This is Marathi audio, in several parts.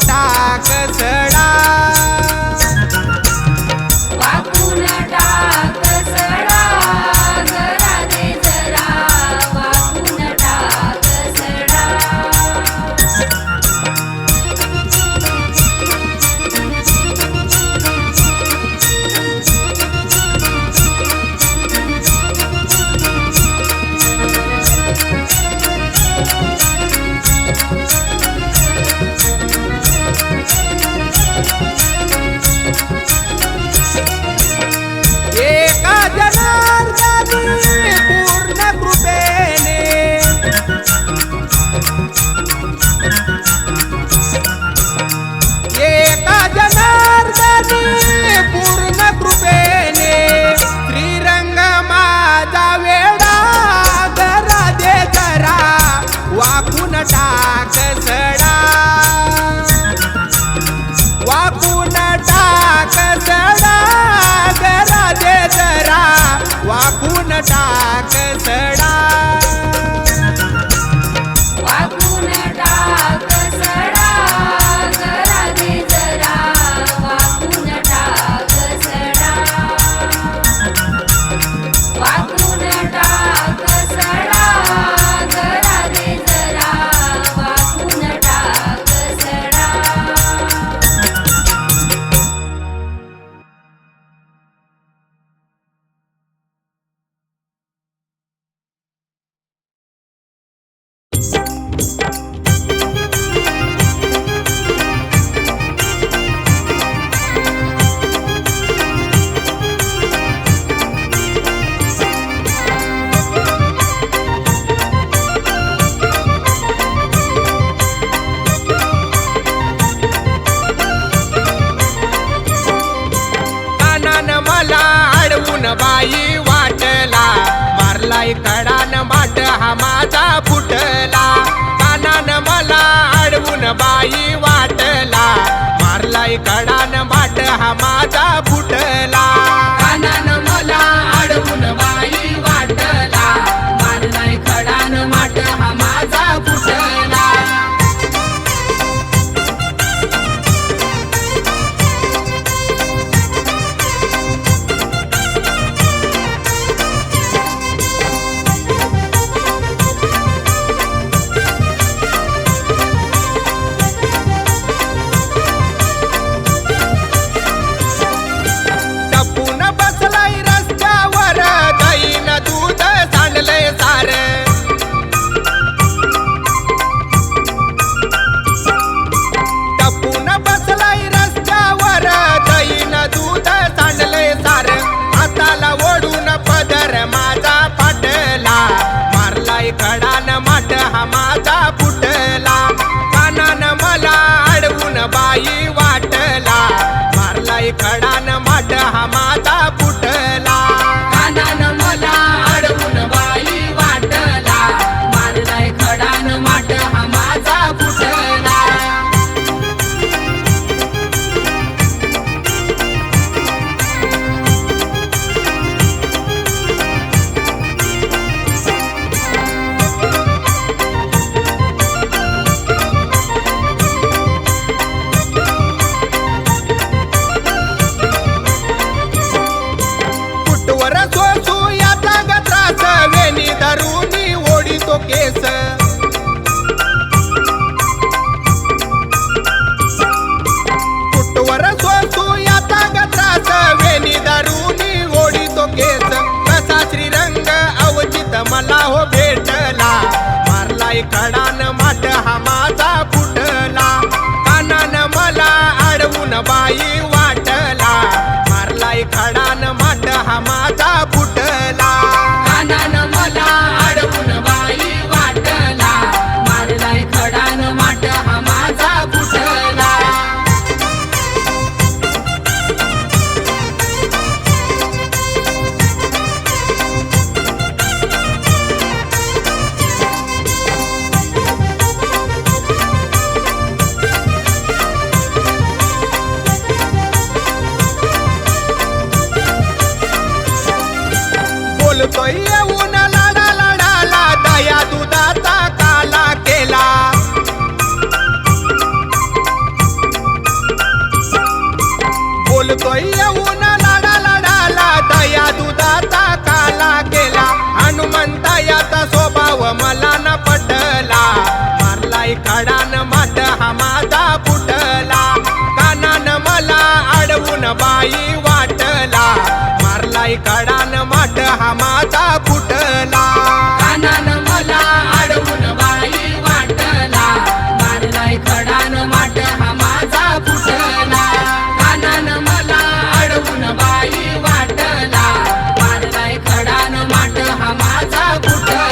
टाक सडा वाकून टाक सडा जरा दे जरा वाकून टाक सडा एका जनार्दनी पूर्ण कृपेने एका जनार्दनी पूर्ण कृपेने श्रीरंग माझा वेडा जरा दे जरा वाकून टाक सडा वाकून टाक सडा जरा दे जरा वाकून टाक सडा वाकून टाक सडा जरा दे जरा वाकून टाक सडा वाकून टाक सडा जरा दे जरा वाकून टाक सडा कानान मला अडवून बाई वाटला मारलाय कडान माट हा माझा फुटला कानान मला अडवून बाई वाटला मारलाय कडान माट हा माझा फुटला कानान मला अडवून बाई वाटला मारलाय कडान माट हा माझा फुटला टपून बसलाय रस्त्यावर दहीन दूध सांडलंय सार टपून बसलाय रस्त्यावर दहीन दूध सांडलंय सार हाताला ओढून पदर माझा फाटला मारलाय कडान माट हा माझा फुटला कानान मला अडवून बाई वाटला मारलाय कडान माट हा माझा फुटला कानान मला अडवून बाई वाटला मारलाय कडान माट हा माझा फुटला कुटवर सोसू याचा ग त्रास वेणी धरूनी ओढितो केस कुटवर सोसू याचा ग त्रास वेणी धरूनी ओढितो केस कसा श्रीरंग अवचित मला हो भेटला मारलाय कडान माट हा माझा फुटला कानान मला अडवून बाई वाटला मारलाय कडान माट हा माझा फुटला कानान मला अडवून बाई वाटला मारलाय कडान माट हा माझा फुटला बाई वाटला मारलाय कडान माठ हा माझा फुटला कानान मला अडवून बाई वाटला मारलाय खडान माठ हा माझा फुटला कानान मला अडवून बाई वाटला मारलाय खडान माठ हा माझा फुटला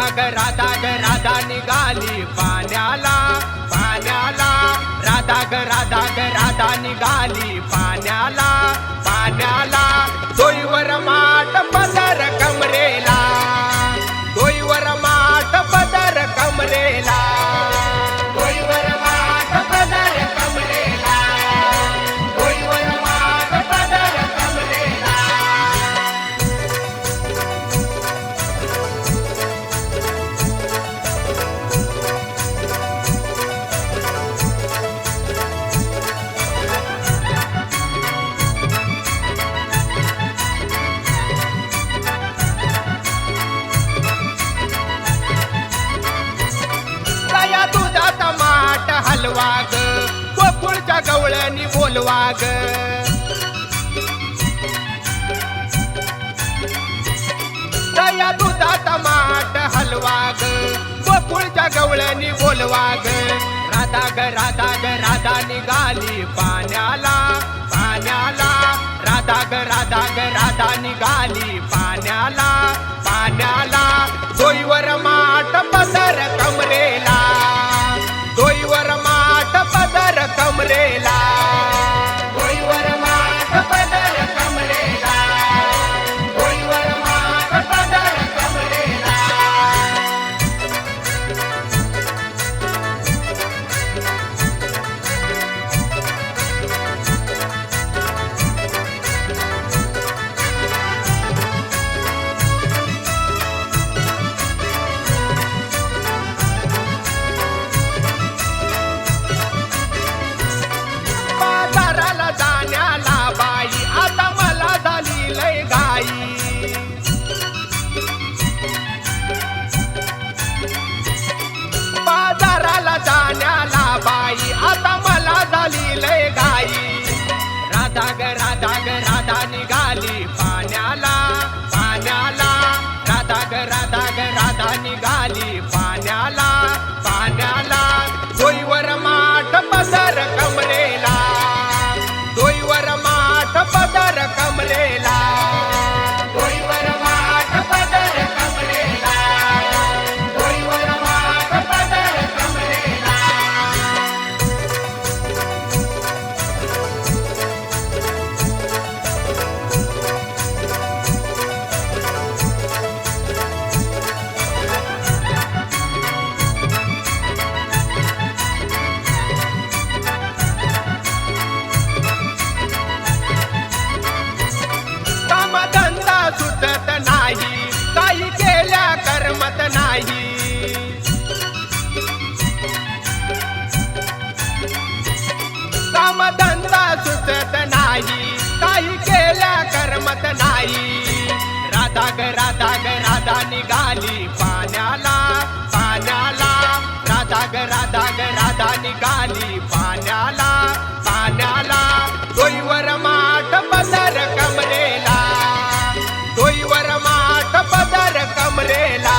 राधा निघाली पाण्याला पाण्याला राधा निघाली पाण्याला पाण्याला दोईवर माठ पदर कमरेला दोईवर माठ पदर कमरेला दोईवर माठ पदर कमरेला दोईवर माठ पदर कमरेला या दुधाचा माठ हलवा ग गोकुळच्या गवळणी बोलवा ग या दुधाचा माठ हलवा ग गोकुळच्या गवळणी बोलवा ग राधा निघाली पाण्याला पाण्याला राधा निघाली पाण्याला पाण्याला दोईवर माठ पदर कमरेला दोईवर माठ पदर कमरेला दोईवर माठ पदर कमरेला दोईवर माठ पदर कमरेला बाजाराला जाण्याला बाई आता मला झाली लय घाई बाजाराला जाण्याला बाई आता मला झाली लय घाई राधा निघाली पाण्याला पाण्याला राधा निघाली पाण्याला पाण्याला दोईवर माठ पदर कमरेला दोईवर माठ पदर कमरेला दोईवर माठ पदर कमरेला दोईवर माठ पदर कमरेला कामधंदा सुटत नाही काही केल्या करमत नाही कामधंदा सुटत नाही काही केल्या करमत नाही राधा निघाली पाण्याला पाण्याला राधा निघाली पाण्याला पाण्याला दोईवर माठ पदर कमरेला दोईवर माठ पदर कमरेला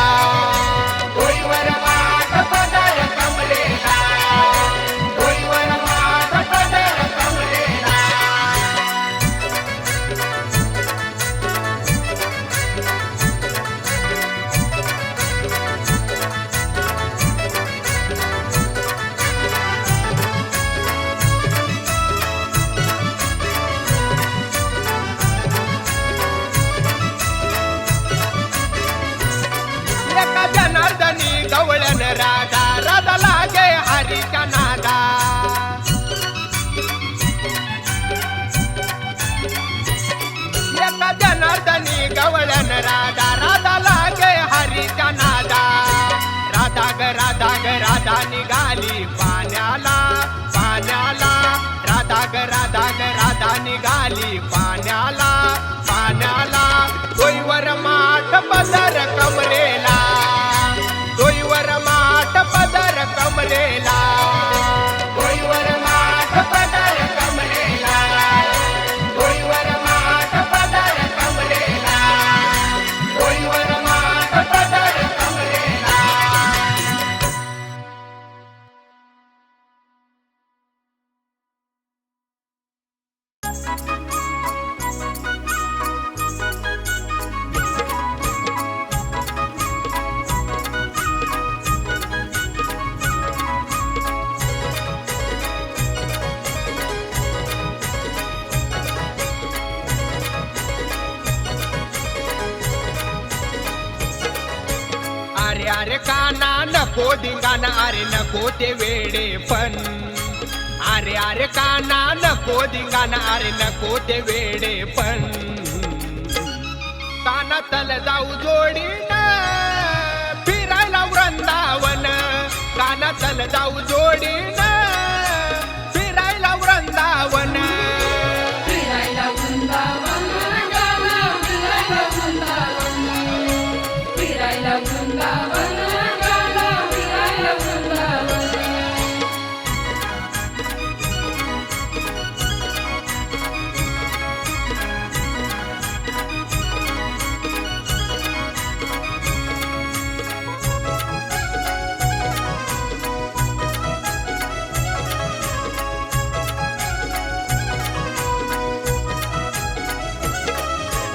दोईवर माठ पदर कमरेला दोईवर माठ पदर कमरेला निघाली पाण्याला पाण्याला, राधा ग राधा ग राधा निघाली पाण्याला पाण्याला, डोईवर माठ पदर कमरेला, डोईवर माठ पदर कमरेला, डोईवर माठ पदर कमरेला, डोईवर माठ पदर कमरेला, डोईवर माठ पदर कमरेला. अरे अरे काना नको धिंगाणा, अरे नको ते वेडे पण, अरे अरे काना नको धिंगाणा, अरे नको ते वेडे पण, काना तल जाऊ जोडीन फिरायला वृंदावन, काना तल जाऊ जोडीन फिरायला वृंदावन, फिरायला वृंदावन गाला, फिरायला वृंदावन, फिरायला वृंदावन गाला, फिरायला वृंदावन.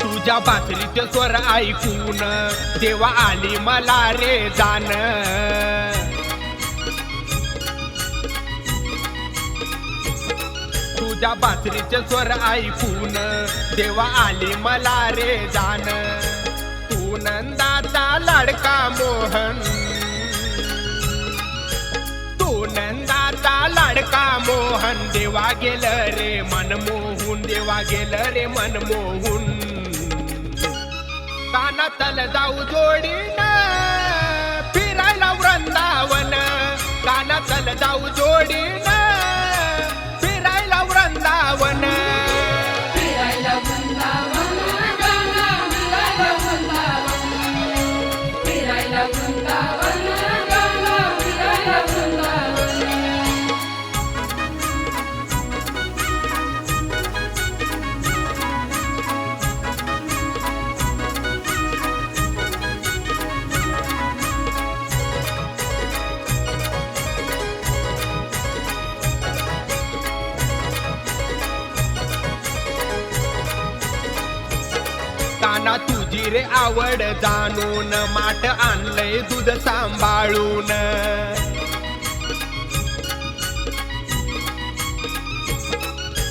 तुझ्या बासरीचे स्वर ऐकून देवा आली मला रे जान, तुझ्या बासरीचे स्वर ऐकून देवा आली मला रे जान, तू नंदाचा लाडका मोहन, तू नंदाचा लाडका मोहन, देवा गेलं रे मनमोहून, देवा गेलं रे मनमोहून, काना तल जाऊ जोडीन फिरायला वृंदावन, काना तल जाऊ जोडीन फिरायला वृंदावन, फिरायला वृंदावन गाला, फिरायला वृंदावन, फिरायला वृंदावन गाला, फिरायला वृंदावन. काना तुझी रे आवड जाणून माठ आणलंय दूध सांभाळून,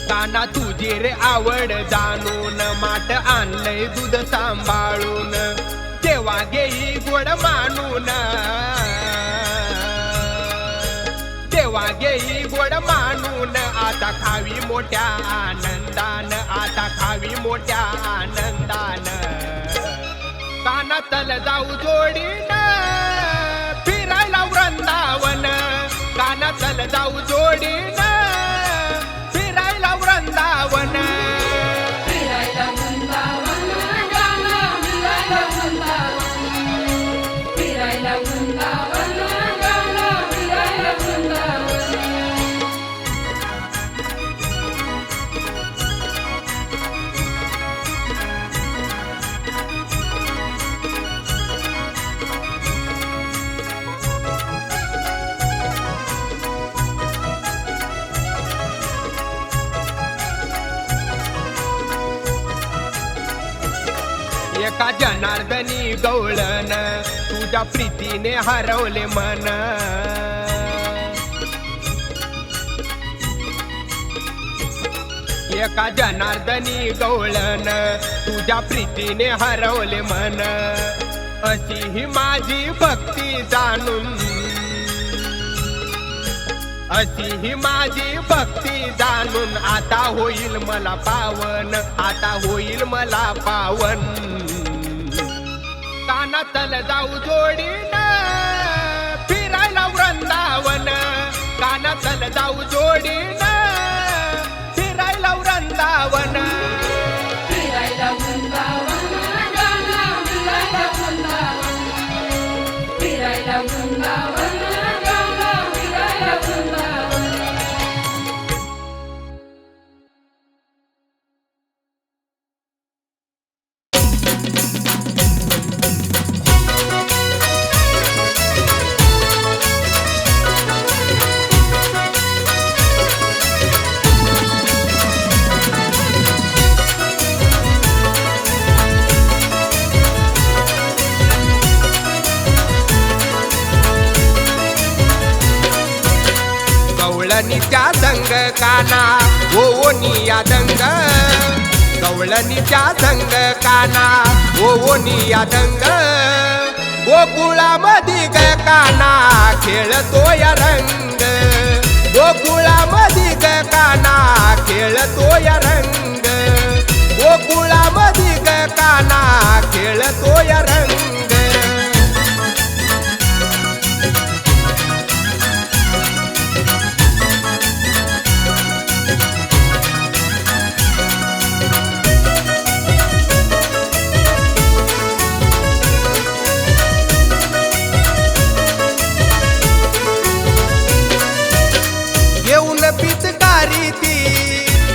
काना तुझी रे आवड जाणून माठ आणलंय दूध सांभाळून, तेव्हा घेई गोड मानून, तेव्हा घेई गोड मानून, आता खावी मोठ्या आनंदान, आता खावी मोठ्या आनंदान, काना तल जाऊ जोडीन फिरायला वृंदावन, काना तल जाऊ जोडीन फिरायला वृंदावन, फिरायला वृंदावन गाला, फिरायला वृंदावन, फिरायला वृंदावन गाला, फिरायला वृंदावन. एका जनार्दनी गवळण तुझ्या प्रीतीने हरवले मन, एका जनार्दनी गवळण तुझ्या प्रीतीने हरवले मन, अशी ही माझी भक्ती जाणून, अशी ही माझी भक्ती जाणून, आता होईल मला पावन, आता होईल मला पावन, काना तल जाऊ जोडीन फिरायला वृंदावन, जाऊ जोडीन फिरायला वृंदावन फिरायला वृंदावन गाला फिरायला वृंदावन फिरायला वृंदावन गाला फिरायला वृंदावन गवळणीच्या संग काना ओनिया दंग गवळणीच्या संग काना ओनिया दंग गोकुळामधी ग काना खेळतो या रंग गोकुळामधी ग काना खेळतो या रंग गोकुळामधी ग काना खेळतो या रंग घेऊन पिचकारी ती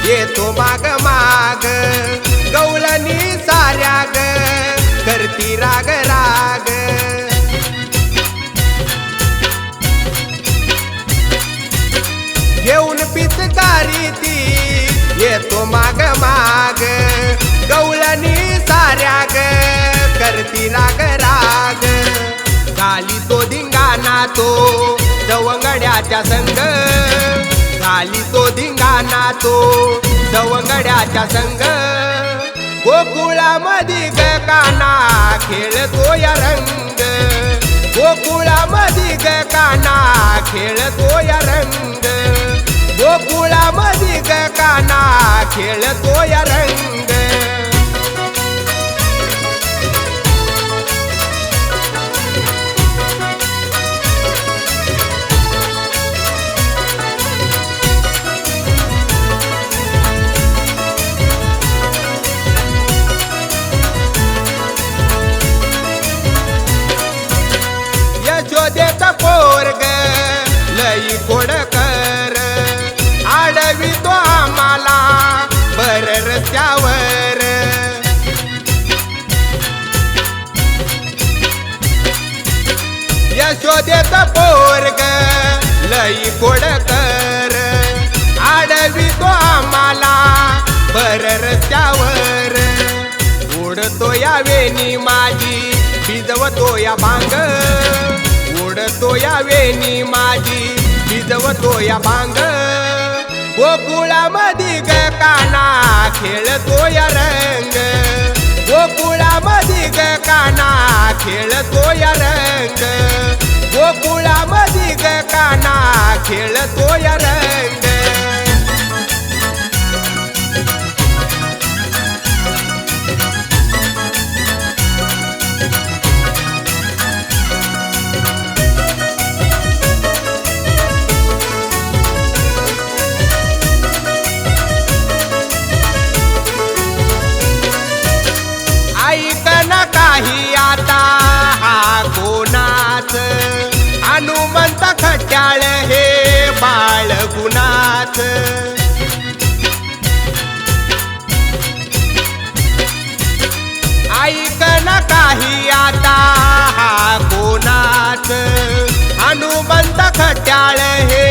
येतो माग माग गवळणी साऱ्या ग करती राग राग घेऊन पिचकारी ती येतो माग माग गवळणी साऱ्या ग करती राग राग गाली तो धिंगाणा तो सवंगड्याच्या संग गाली तो धिंगाणा तो सवंगड्याच्या संग गोकुळामधी ग काना खेळतो या रंग गोकुळामधी ग काना खेळतो या रंग गोकुळामधी ग काना खेळतो या रंग यशोदेचा पोरग लई कोडकर आडवी तो आम्हाला बर रस्त्यावर यशोदेचा पोरग लई कोडकर आडवी तो आम्हाला बर रस्त्यावर उडतो या वेणी माझी भिजवतो या भांग उडतो या वेणी माझी भिजवतो या भांग गोकुळामधी ग काना खेळतो या रंग गोकुळामधी ग काना खेळतो या रंग गोकुळामधी ग काना खेळतो या रंग ऐकना काही आता हा कोणाच हनुमंत खट्याळ हे बाळ गुणाच ऐकना काही आता हा कोणाच हनुमंत खट्याळ हे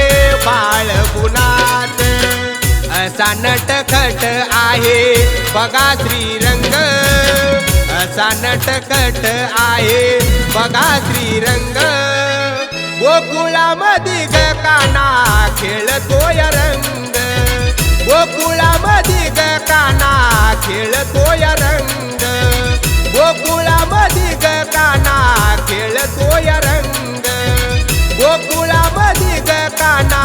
बाळ गुणाच असा नटखट आहे बघा श्रीरंग असा नटखट आहे बघा श्रीरंग गोकुळामधी ग काना खेळतो या रंग गोकुळामधी ग काना खेळतो या रंग गोकुळामधी ग काना खेळतो या रंग गोकुळामधी ग काना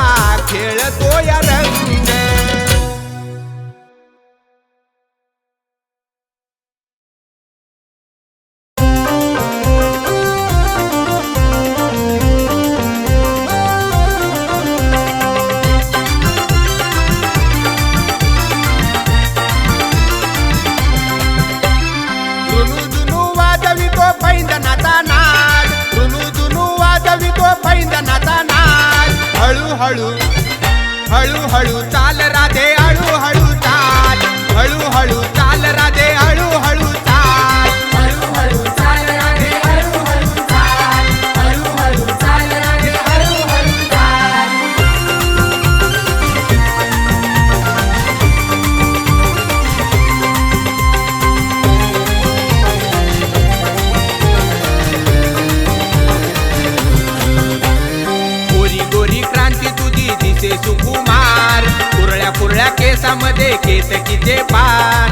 खेळतो या रंग हळू हळू चाल राधे हळू चाल हळू चाल राधे हळू चाल हळू चाल राधे हळू चाल हळू चाल राधे हळू चाल गोरी गोरी क्रांती तुझी दिसे सुकुमार कुरळ्या कुरळ्या केसामध्ये केतकीचे पान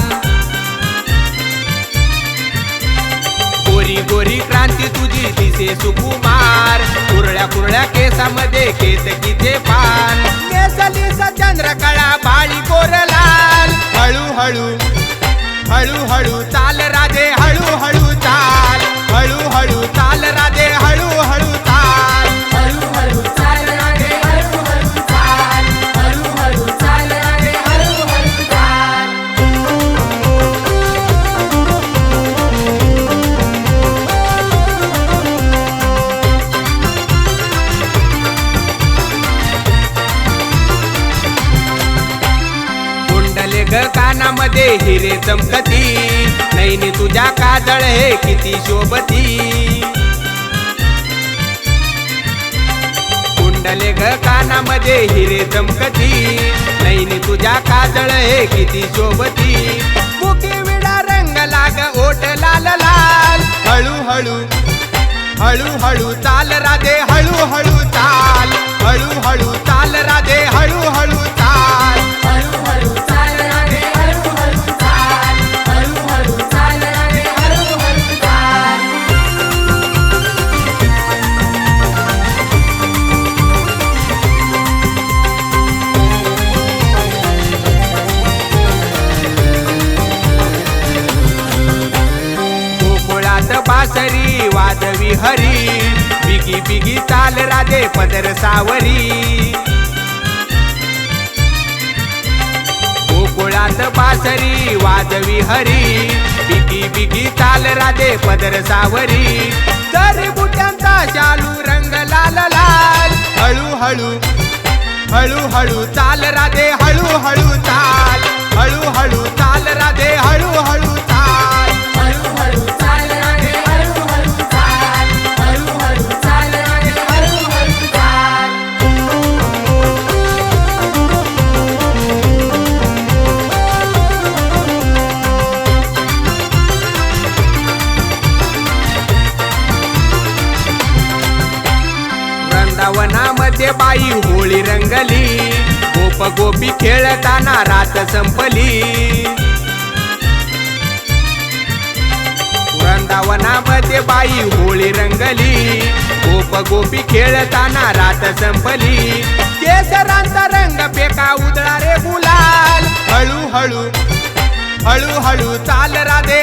गोरी गोरी क्रांती तुझी दिसे सुकुमार कुरळ्या कुरळ्या केसामध्ये केतकीचे पान नेसलीस चंद्रकळा बाळी गोरलाल हळू चाल राधे हळू चाल हळू चाल राधे हळू चाल हळू चाल राधे हळू चाल हळू चाल राधे हळू चाल कुंडले ग कानामध्ये हिरे चमकती नैनी तुझ्या काजळ हे किती शोभती कुंडले ग कानामध्ये हिरे चमकती नैनी तुझ्या काजळ हे किती शोभती मुखी विडा रंग लाग ओठ लाल लाल हळू चाल राधे हळू चाल हळू चाल राधे हळू चाल हळू चाल राधे हळू चाल हळू चाल राधे हळू चाल गोकुळात बासरी वाजवी हरी बिगी बिगी चाल राधे पदर सावरी गोकुळात बासरी वाजवी हरी बिगी बिगी चाल राधे पदर सावरी जरी बुट्यांचा शालू रंग लाल लाल हळू चाल राधे हळू चाल हळू चाल राधे हळू चाल हळू चाल राधे हळू चाल हळू चाल राधे हळू चाल वृंदावनामध्ये बाई होळी रंगली गोप गोपी खेळताना रात संपली वृंदावनामध्ये बाई होळी रंगली गोप गोपी खेळताना रात संपली केसरांचा रंग फेका उधळा रे गुलाल हळू चाल राधे